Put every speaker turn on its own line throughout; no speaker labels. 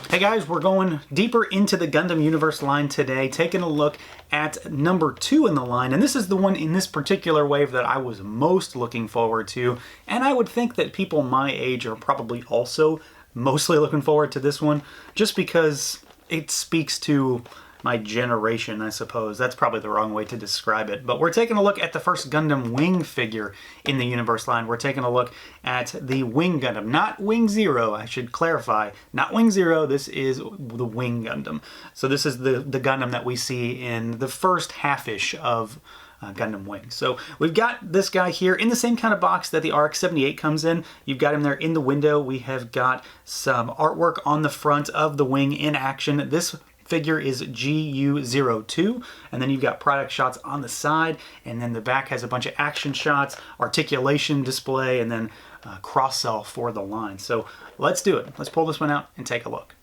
Hey guys, we're going deeper into the Gundam Universe line today, taking a look at number 2 in the line, and this is the one in this particular wave that I was most looking forward to, and I would think that people my age are probably also mostly looking forward to this one, just because it speaks to my generation, I suppose. That's probably the wrong way to describe it. But we're taking a look at the first Gundam Wing figure in the Universe line. We're taking a look at the Wing Gundam, not Wing Zero, I should clarify. Not Wing Zero, this is the Wing Gundam. So this is the Gundam that we see in the first half-ish of Gundam Wing. So we've got this guy here in the same kind of box that the RX-78 comes in. You've got him there in the window. We have got some artwork on the front of the wing in action. This figure is GU02, and then you've got product shots on the side, and then the back has a bunch of action shots, articulation display, and then cross-sell for the line. So let's do it. Let's pull this one out and take a look.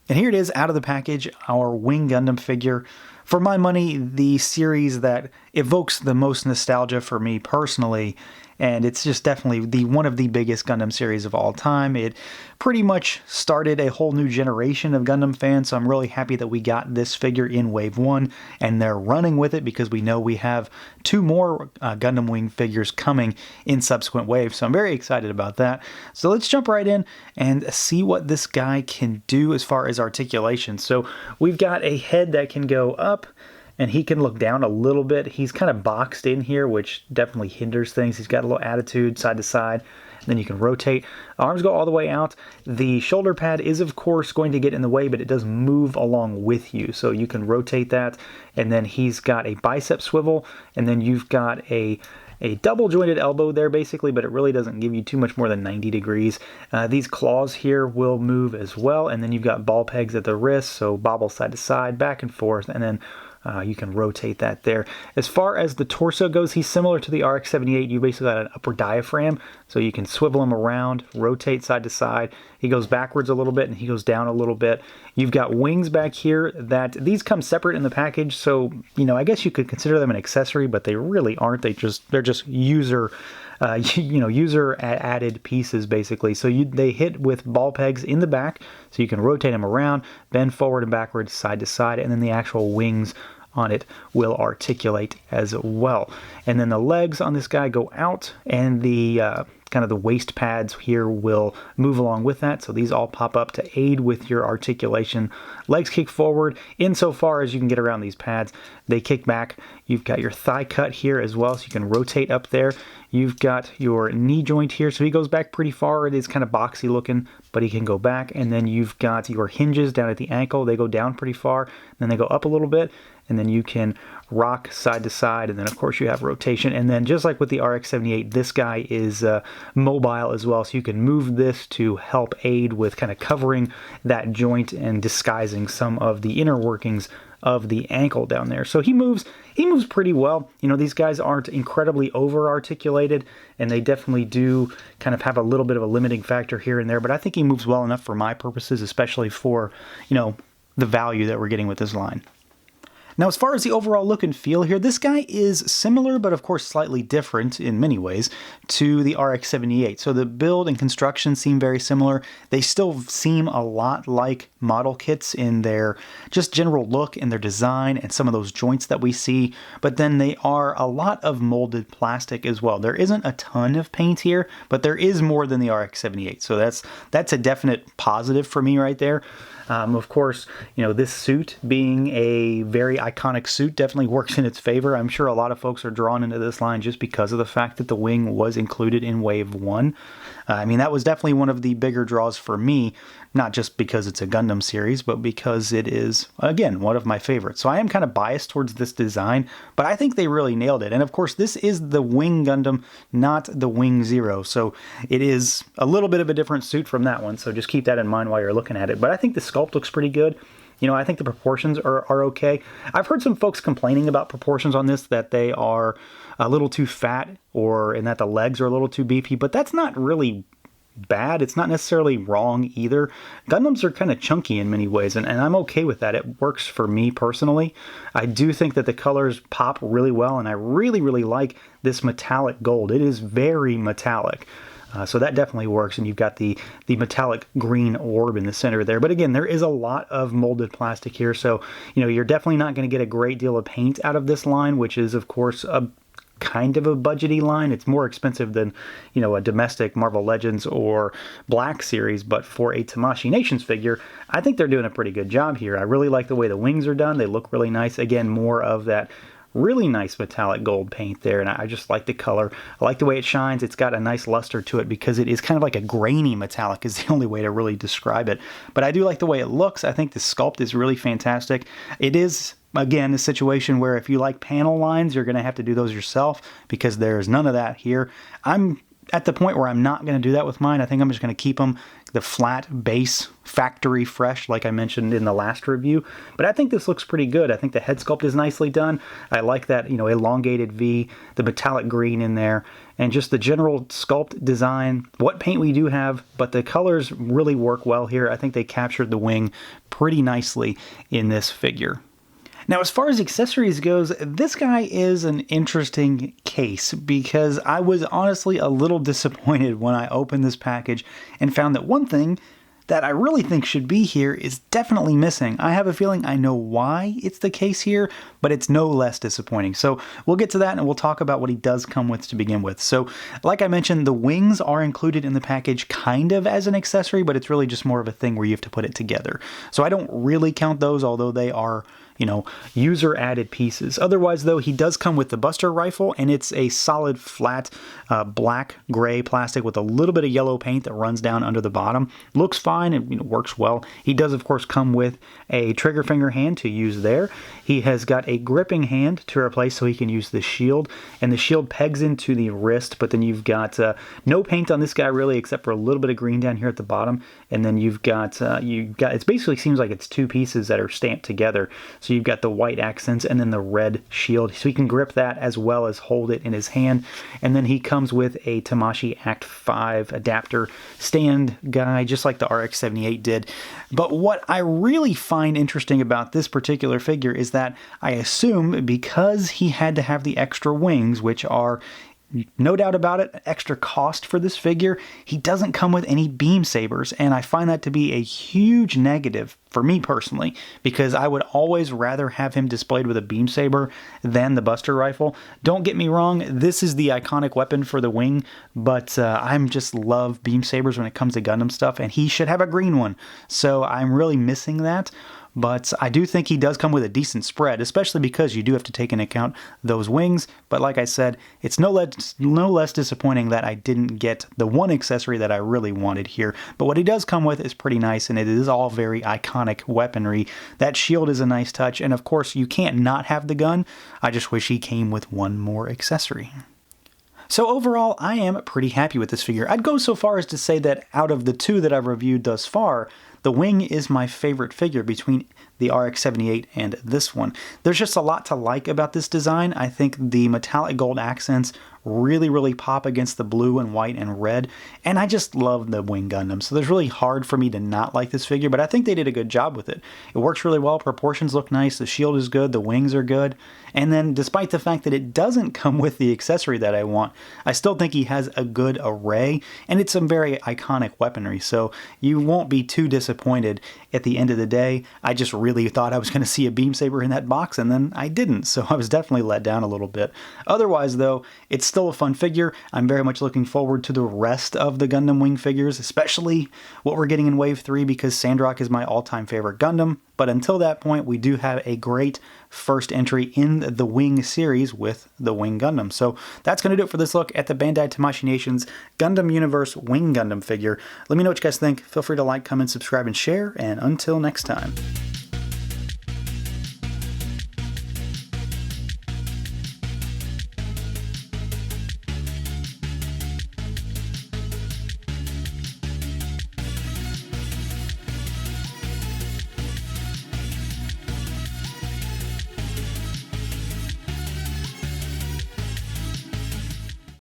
And here it is out of the package, our Wing Gundam figure. For my money, the series that evokes the most nostalgia for me personally, and it's just definitely one of the biggest Gundam series of all time. It pretty much started a whole new generation of Gundam fans, so I'm really happy that we got this figure in Wave 1, and they're running with it because we know we have 2 more Gundam Wing figures coming in subsequent waves, so I'm very excited about that. So let's jump right in and see what this guy can do as far as articulation. So we've got a head that can go up, and he can look down a little bit. He's kind of boxed in here, which definitely hinders things. He's got a little attitude side to side. And then you can rotate. Arms go all the way out. The shoulder pad is, of course, going to get in the way, but it does move along with you. So you can rotate that. And then he's got a bicep swivel. And then you've got a double jointed elbow there basically, but it really doesn't give you too much more than 90 degrees. These claws here will move as well. And then you've got ball pegs at the wrist. So bobble side to side, back and forth. And then you can rotate that there. As far as the torso goes, he's similar to the RX-78. You basically got an upper diaphragm, so you can swivel him around, rotate side to side. He goes backwards a little bit and he goes down a little bit. You've got wings back here that these come separate in the package, so I guess you could consider them an accessory, but they really aren't. They're just user added pieces basically. So they hit with ball pegs in the back, so you can rotate them around, bend forward and backwards, side to side, and then the actual wings on it will articulate as well. And then the legs on this guy go out, and the kind of the waist pads here will move along with that. So these all pop up to aid with your articulation. Legs kick forward insofar as you can get around these pads. They kick back. You've got your thigh cut here as well, so you can rotate up there. You've got your knee joint here, so he goes back pretty far. It is kind of boxy looking, but he can go back. And then you've got your hinges down at the ankle. They go down pretty far, then they go up a little bit, and then you can rock side to side, and then of course you have rotation. And then just like with the RX-78, this guy is mobile as well, so you can move this to help aid with kind of covering that joint and disguising some of the inner workings of the ankle down there. So he moves pretty well. These guys aren't incredibly over articulated, and they definitely do kind of have a little bit of a limiting factor here and there, but I think he moves well enough for my purposes, especially for the value that we're getting with this line. Now, as far as the overall look and feel here, this guy is similar, but of course slightly different in many ways to the RX-78. So the build and construction seem very similar. They still seem a lot like model kits in their just general look and their design and some of those joints that we see, but then they are a lot of molded plastic as well. There isn't a ton of paint here, but there is more than the RX-78. So that's a definite positive for me right there. Of course, this suit being a very iconic suit definitely works in its favor. I'm sure a lot of folks are drawn into this line just because of the fact that the wing was included in Wave 1. That was definitely one of the bigger draws for me, not just because it's a Gundam series, but because it is, again, one of my favorites. So I am kind of biased towards this design, but I think they really nailed it. And of course, this is the Wing Gundam, not the Wing Zero. So it is a little bit of a different suit from that one. So just keep that in mind while you're looking at it. But I think the sculpt looks pretty good. I think the proportions are okay. I've heard some folks complaining about proportions on this, that they are a little too fat and that the legs are a little too beefy, but that's not really bad. It's not necessarily wrong either. Gundams are kind of chunky in many ways, and I'm okay with that. It works for me personally. I do think that the colors pop really well, and I really, really like this metallic gold. It is very metallic. So that definitely works, and you've got the metallic green orb in the center there. But again, there is a lot of molded plastic here, so you're definitely not going to get a great deal of paint out of this line, which is of course a kind of a budgety line. It's more expensive than a domestic Marvel Legends or Black Series, but for a Tamashii Nations figure, I think they're doing a pretty good job here. I really like the way the wings are done. They look really nice. Again, more of that really nice metallic gold paint there, and I just like the color. I like the way it shines. It's got a nice luster to it because it is kind of like a grainy metallic is the only way to really describe it. But I do like the way it looks. I think the sculpt is really fantastic. It is, again, a situation where if you like panel lines, you're going to have to do those yourself because there's none of that here. I'm at the point where I'm not going to do that with mine. I think I'm just going to keep them the flat base factory fresh like I mentioned in the last review. But I think this looks pretty good. I think the head sculpt is nicely done. I like that elongated V, the metallic green in there, and just the general sculpt design. What paint we do have, but the colors really work well here. I think they captured the wing pretty nicely in this figure. Now, as far as accessories goes, this guy is an interesting case because I was honestly a little disappointed when I opened this package and found that one thing that I really think should be here is definitely missing. I have a feeling I know why it's the case here, but it's no less disappointing. So we'll get to that and we'll talk about what he does come with to begin with. So like I mentioned, the wings are included in the package kind of as an accessory, but it's really just more of a thing where you have to put it together. So I don't really count those, although they are user added pieces. Otherwise though, he does come with the Buster Rifle, and it's a solid flat black gray plastic with a little bit of yellow paint that runs down under the bottom. Looks fine, it works well. He does of course come with a trigger finger hand to use there. He has got a gripping hand to replace so he can use the shield, and the shield pegs into the wrist, but then you've got no paint on this guy really except for a little bit of green down here at the bottom, and then you've got it basically seems like it's two pieces that are stamped together. So you've got the white accents and then the red shield, so he can grip that as well as hold it in his hand. And then he comes with a Tamashii Act 5 adapter stand guy, just like the RX-78 did. But what I really find interesting about this particular figure is that I assume because he had to have the extra wings, which are no doubt about it, extra cost for this figure, he doesn't come with any beam sabers, and I find that to be a huge negative for me personally, because I would always rather have him displayed with a beam saber than the Buster Rifle. Don't get me wrong, this is the iconic weapon for the wing, but I'm just love beam sabers when it comes to Gundam stuff, and he should have a green one, so I'm really missing that. But I do think he does come with a decent spread, especially because you do have to take into account those wings. But like I said, it's no less disappointing that I didn't get the one accessory that I really wanted here. But what he does come with is pretty nice, and it is all very iconic weaponry. That shield is a nice touch, and of course you can't not have the gun. I just wish he came with one more accessory. So overall, I am pretty happy with this figure. I'd go so far as to say that out of the two that I've reviewed thus far, the wing is my favorite figure between the RX-78 and this one. There's just a lot to like about this design. I think the metallic gold accents really pop against the blue and white and red, and I just love the Wing Gundam, so there's really hard for me to not like this figure, but I think they did a good job with it. It works really well, proportions look nice, the shield is good, the wings are good, and then despite the fact that it doesn't come with the accessory that I want, I still think he has a good array, and it's some very iconic weaponry, so you won't be too disappointed at the end of the day. I just really thought I was going to see a beam saber in that box, and then I didn't, so I was definitely let down a little bit. Otherwise though, it's still a fun figure. I'm very much looking forward to the rest of the Gundam Wing figures, especially what we're getting in Wave 3, because Sandrock is my all-time favorite Gundam. But until that point, we do have a great first entry in the Wing series with the Wing Gundam. So that's going to do it for this look at the Bandai Tamashii Nations Gundam Universe Wing Gundam figure. Let me know what you guys think. Feel free to like, comment, subscribe, and share. And until next time.